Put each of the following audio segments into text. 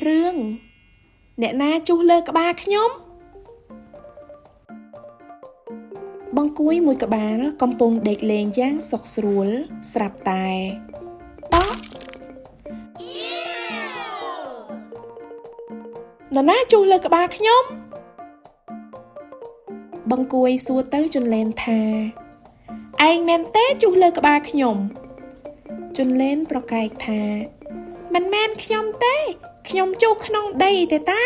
រឿងអ្នកណាជុះលើក្បាលខ្ញុំបង្គួយមួយក្បាលកំពុងដេកលេងយ៉ាងសុខស្រួលស្រាប់តែតក់នរណាជុះលើក្បាលខ្ញុំបង្គួយសួរទៅជន្លែនថាឯងមែនទេជុះលើក្បាលខ្ញុំជន្លែនប្រកែកថាមិនមែនខ្ញុំទេខ្ញុំជុះក្នុងដីទេតា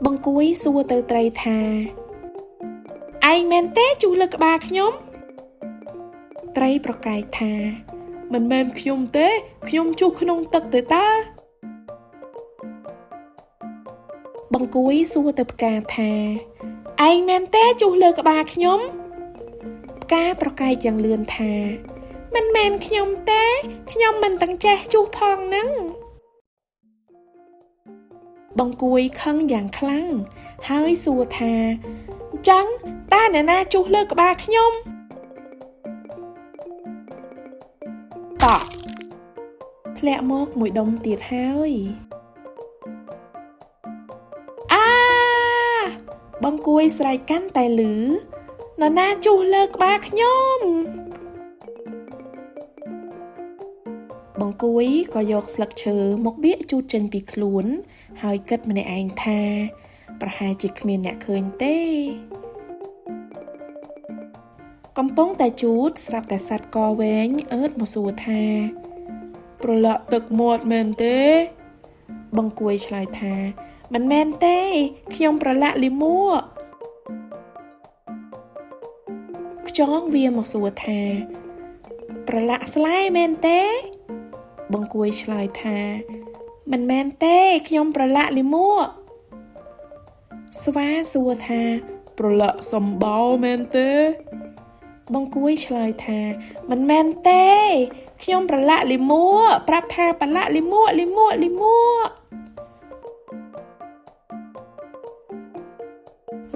បង្គួយសួរទៅត្រីថាឯងមែនទេជុះលើក្បាលខ្ញុំត្រីប្រកែកថាមិនមែនខ្ញុំទេខ្ញុំជុះក្នុងទឹកទេតាបង្គួយសួរទៅផ្កាថាឯងមែនទេជុះលើក្បាលខ្ញុំផ្កាប្រកែកយ៉ាងលឿនថាមិនមែនខ្ញុំទេខ្ញុំមិនទាំងចេះជុះផងហ្នឹងបង្គួយខឹងយ៉ាងខ្លាំងហើយសួរថាអញ្ចឹងតើអ្នកណាជុះលើក្បាលខ្ញុំតក់ធ្លាក់មកមួយដុំទៀតហើយបង្គួយស្រែកកាន់តែលឺនរណាជុះលើក្បាលខ្ញុំបង្គួយក៏យកស្លឹកឈើមកបៀកជូតចេញពីខ្លួនហើយគិតម្នាក់ឯងថាប្រហែលជាគ្មានអ្នកឃើញទេកំពុងតែជូតស្រាប់តែសត្វកវែងអើតមកសួរថាប្រឡាក់ទឹកមាត់មែនទេបង្គួយឆ្លើយថាមិនមែនទេខ្ញុំប្រឡាក់លាមកខ្យងវាមកសួរថាប្រឡាក់ស្លែមែនទេបង្គួយឆ្លើយថាមិនមែនទេខ្ញុំប្រឡាក់លាមកស្វាសួរថាប្រឡាក់សម្បោមែនទេបង្គួយឆ្លើយថាមិនមែនទេខ្ញុំប្រឡាក់លាមកប្រាប់ថាប្រឡាក់លាមក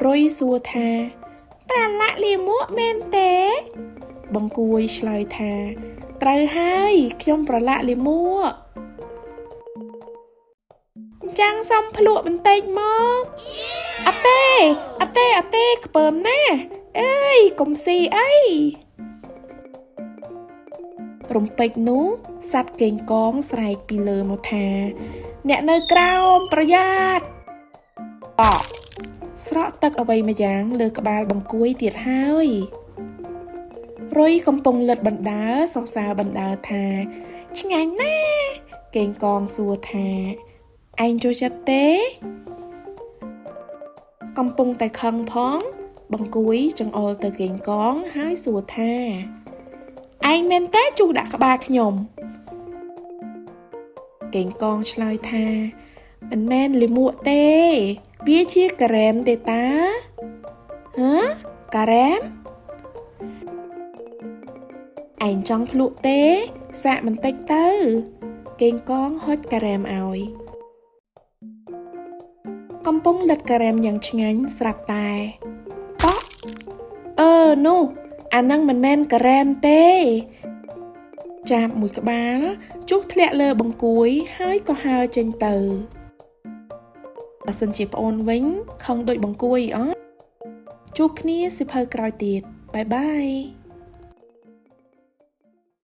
រុយសួរថាប្រឡាក់លាមកមែនទេបង្គួយឆ្លើយថាត្រូវហើយខ្ញុំប្រឡាក់លាមកអញ្ចឹងសុំភ្លក់បន្តិចមកអត់ទេខ្ពើមណាស់អើយកុំស៊ីអីរំពេចនោះសត្វកេងកងស្រែកពីលើមកថាអ្នកនៅក្រោមប្រយ័ត្នស្រក់ទឹកអ្វីម្យ៉ាងលើក្បាលបង្គួយទៀតហើយរុយកំពុងលិតបណ្ដើរសរសើរបណ្ដើរថាឆ្ងាញ់ណាស់កេងកងសួរថាឯងចូលចិត្តទេកំពុងតែខឹងផងបង្គួយចង្អុលទៅកេងកងហើយសួរថាឯងមែនទេជុះដាក់ក្បាលខ្ញុំកេងកងឆ្លើយថាមិនមែនលាមកទេវាជាការ៉េមទេតាការ៉េមឯងចង់ភ្លក់ទេសាកបន្តិចទៅកេងកងហុចការ៉េមឲ្យកំពុងលិតការ៉េមយ៉ាងឆ្ងាញ់ស្រាប់តែតក់នោះអានឹងមិនមែនការ៉េមទេចាបមួយក្បាលជុះធ្លាក់លើបង្គួយហើយក៏ហើរចេញទៅបើសិនជាប្អូនវិញខឹងដូចបង្គួយអត់ជួបគ្នាសិភៅក្រោយទៀតបាយបាយ